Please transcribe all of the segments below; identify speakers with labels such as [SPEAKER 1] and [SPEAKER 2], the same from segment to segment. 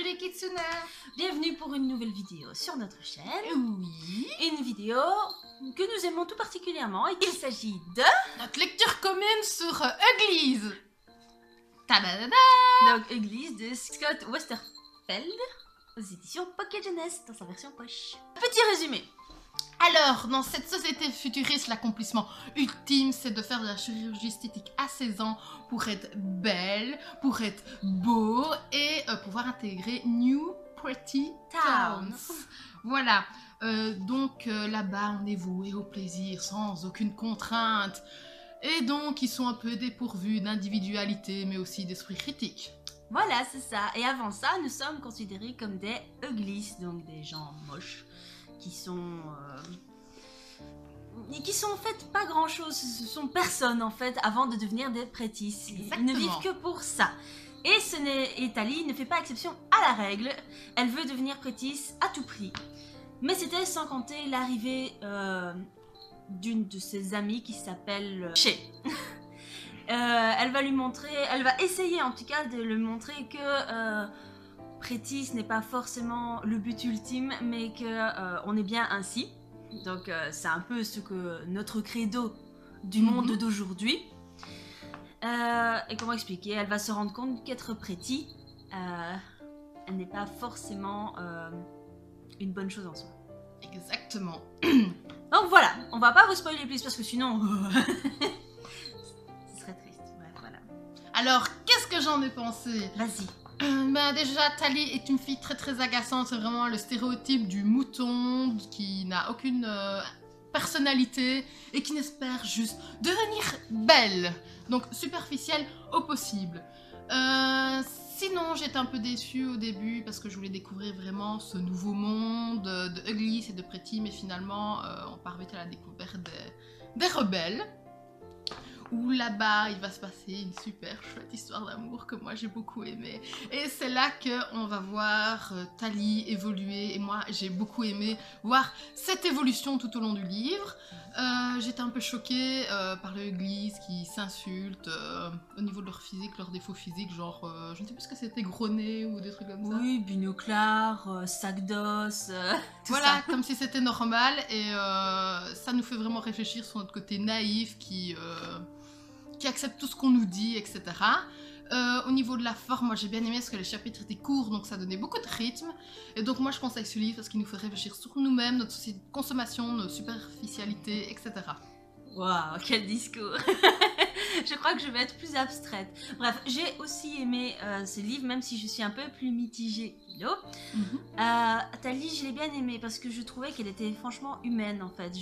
[SPEAKER 1] Salut les kitsune!
[SPEAKER 2] Bienvenue pour une nouvelle vidéo sur notre chaîne.
[SPEAKER 1] Oui.
[SPEAKER 2] Une vidéo que nous aimons tout particulièrement et qu'il s'agit de...
[SPEAKER 1] Notre lecture commune sur Uglies. Tadadada.
[SPEAKER 2] Donc, Église de Scott Westerfeld aux éditions Pocket Jeunesse dans sa version poche. Petit résumé.
[SPEAKER 1] Alors, dans cette société futuriste, l'accomplissement ultime, c'est de faire de la chirurgie esthétique à 16 ans pour être belle, pour être beau et pouvoir intégrer New Pretty Towns. Voilà, donc là-bas, on est voué au plaisir sans aucune contrainte. Et donc, ils sont un peu dépourvus d'individualité, mais aussi d'esprit critique.
[SPEAKER 2] Voilà, c'est ça. Et avant ça, nous sommes considérés comme des uglies, donc des gens moches. Qui sont en fait pas grand chose, ce sont personne en fait avant de devenir des prêtisses. Ils ne vivent que pour ça. Et Tali ne fait pas exception à la règle, elle veut devenir prêtisse à tout prix. Mais c'était sans compter l'arrivée d'une de ses amies qui s'appelle Shay. Elle va essayer en tout cas de lui montrer que prêtisse n'est pas forcément le but ultime, mais que on est bien ainsi. Donc c'est un peu ce que notre credo du monde d'aujourd'hui. Et comment expliquer? Elle va se rendre compte qu'être prêtie, elle n'est pas forcément une bonne chose en soi.
[SPEAKER 1] Exactement.
[SPEAKER 2] Donc voilà, on va pas vous spoiler plus parce que sinon... ce serait triste. Ouais, voilà.
[SPEAKER 1] Alors, qu'est-ce que j'en ai pensé?
[SPEAKER 2] Vas-y.
[SPEAKER 1] Ben déjà, Tali est une fille très très agaçante, c'est vraiment le stéréotype du mouton qui n'a aucune personnalité et qui n'espère juste devenir belle, donc superficielle au possible. Sinon, j'étais un peu déçue au début parce que je voulais découvrir vraiment ce nouveau monde de Uglies et de Pretty, mais finalement, on part vite à la découverte des rebelles. Où là-bas, il va se passer une super chouette histoire d'amour que moi j'ai beaucoup aimé. Et c'est là qu'on va voir Tali évoluer. Et moi, j'ai beaucoup aimé voir cette évolution tout au long du livre. J'étais un peu choquée par les Uglies qui s'insultent au niveau de leur physique, leurs défauts physiques. Genre, je ne sais plus ce que c'était, gros nez ou des trucs comme ça.
[SPEAKER 2] Oui, binoclard, sac d'os, tout
[SPEAKER 1] voilà,
[SPEAKER 2] ça.
[SPEAKER 1] comme si c'était normal. Et ça nous fait vraiment réfléchir sur notre côté naïf qui accepte tout ce qu'on nous dit, etc. Au niveau de la forme, moi j'ai bien aimé parce que les chapitres étaient courts, donc ça donnait beaucoup de rythme. Et donc moi je conseille ce livre parce qu'il nous fait réfléchir sur nous-mêmes, notre société de consommation, nos superficialités, etc.
[SPEAKER 2] Waouh, quel discours. Je crois que je vais être plus abstraite. Bref, j'ai aussi aimé ce livre, même si je suis un peu plus mitigée. Tali, je l'ai bien aimée parce que je trouvais qu'elle était franchement humaine en fait.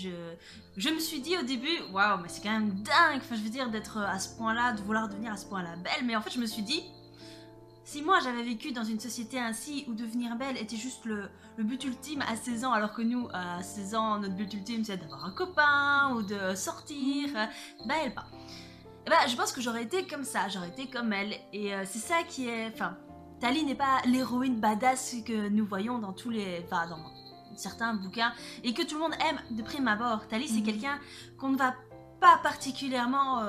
[SPEAKER 2] Je me suis dit au début, waouh, mais c'est quand même dingue, enfin, je veux dire, d'être à ce point-là, de vouloir devenir à ce point-là belle. Mais en fait, je me suis dit, si moi j'avais vécu dans une société ainsi où devenir belle était juste le but ultime à 16 ans, alors que nous, à 16 ans, notre but ultime c'est d'avoir un copain ou de sortir, bah elle pas. Et bah, je pense que j'aurais été comme ça, j'aurais été comme elle. Et c'est ça qui est... Enfin, Tali n'est pas l'héroïne badass que nous voyons dans tous les... Enfin, dans certains bouquins et que tout le monde aime de prime abord. Tali, c'est quelqu'un qu'on ne va pas particulièrement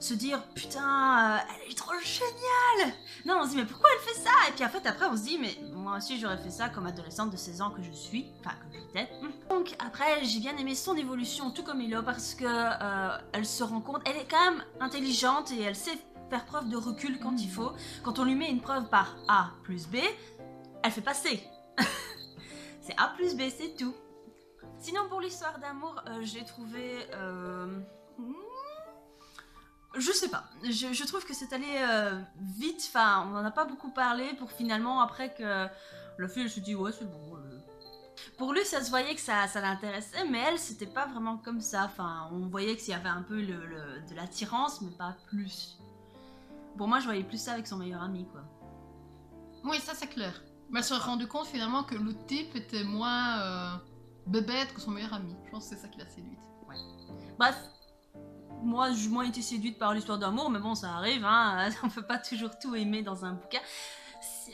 [SPEAKER 2] se dire « Putain, elle est trop géniale !» Non, on se dit « Mais pourquoi elle fait ça ?» Et puis en fait, après, on se dit « Mais moi aussi, j'aurais fait ça comme adolescente de 16 ans que je suis. » Enfin, que j'étais. Donc après, j'ai bien aimé son évolution, tout comme Milo, parce que elle se rend compte... Elle est quand même intelligente et elle sait faire preuve de recul quand il faut. Quand on lui met une preuve par A plus B, elle fait passer. C'est A plus B, c'est tout. Sinon, pour l'histoire d'amour, j'ai trouvé... Je sais pas, je trouve que c'est allé vite, enfin on en a pas beaucoup parlé pour finalement après que la fille elle se dit ouais c'est bon. Pour lui ça se voyait que ça l'intéressait mais elle c'était pas vraiment comme ça, enfin on voyait qu'il y avait un peu de l'attirance mais pas plus. Pour moi je voyais plus ça avec son meilleur ami quoi.
[SPEAKER 1] Oui ça c'est clair. Mais elle s'est rendu compte finalement que l'autre type était moins bébête que son meilleur ami. Je pense que c'est ça qui l'a séduite.
[SPEAKER 2] Ouais. Bref. Moi, j'ai moins été séduite par l'histoire d'amour, mais bon, ça arrive, hein, on peut pas toujours tout aimer dans un bouquin.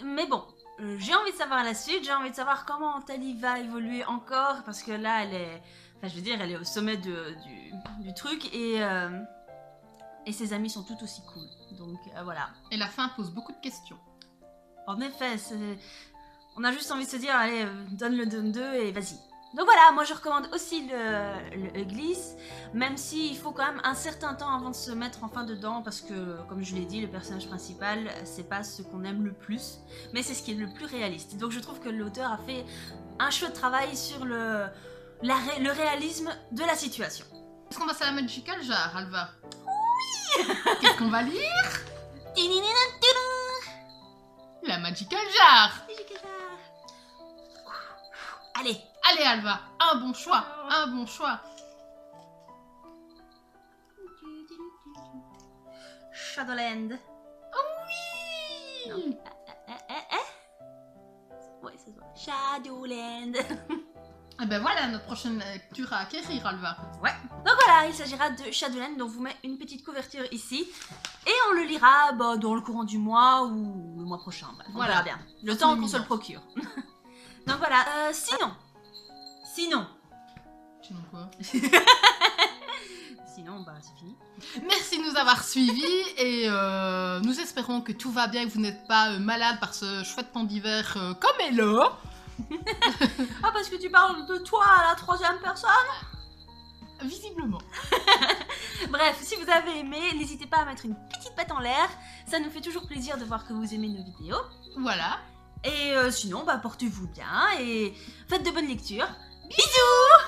[SPEAKER 2] Mais bon, j'ai envie de savoir la suite, j'ai envie de savoir comment Tali va évoluer encore, parce que là, elle est... Enfin, je veux dire, elle est au sommet du truc, et ses amis sont tout aussi cool. Donc, voilà.
[SPEAKER 1] Et la fin pose beaucoup de questions.
[SPEAKER 2] En effet, on a juste envie de se dire, allez, donne le donne 2 et vas-y. Donc voilà, moi je recommande aussi le Uglies, même s'il faut quand même un certain temps avant de se mettre enfin dedans, parce que, comme je l'ai dit, le personnage principal, c'est pas ce qu'on aime le plus, mais c'est ce qui est le plus réaliste. Donc je trouve que l'auteur a fait un chouette travail sur le réalisme de la situation.
[SPEAKER 1] Est-ce qu'on passe à la Magical Jar, Alva? Oui. Qu'est-ce qu'on va lire? La Magical Jar.
[SPEAKER 2] Allez.
[SPEAKER 1] Allez, Alva, un bon choix, un bon choix.
[SPEAKER 2] Shadowland.
[SPEAKER 1] Oui.
[SPEAKER 2] Non. Ouais, c'est ça. Shadowland.
[SPEAKER 1] Et ben voilà notre prochaine lecture à acquérir, Alva.
[SPEAKER 2] Ouais. Donc voilà, il s'agira de Shadowland, donc je vous mets une petite couverture ici. Et on le lira dans le courant du mois ou le mois prochain. Bref, on verra bien. Le temps qu'on se le procure. Donc voilà, sinon.
[SPEAKER 1] Sinon quoi?
[SPEAKER 2] Sinon, bah c'est fini.
[SPEAKER 1] Merci de nous avoir suivis et nous espérons que tout va bien et que vous n'êtes pas malade par ce chouette temps d'hiver comme Hello.
[SPEAKER 2] Ah, parce que tu parles de toi à la 3e personne?
[SPEAKER 1] Visiblement.
[SPEAKER 2] Bref, si vous avez aimé, n'hésitez pas à mettre une petite patte en l'air. Ça nous fait toujours plaisir de voir que vous aimez nos vidéos.
[SPEAKER 1] Voilà.
[SPEAKER 2] Et sinon, bah portez-vous bien et faites de bonnes lectures. Bisous!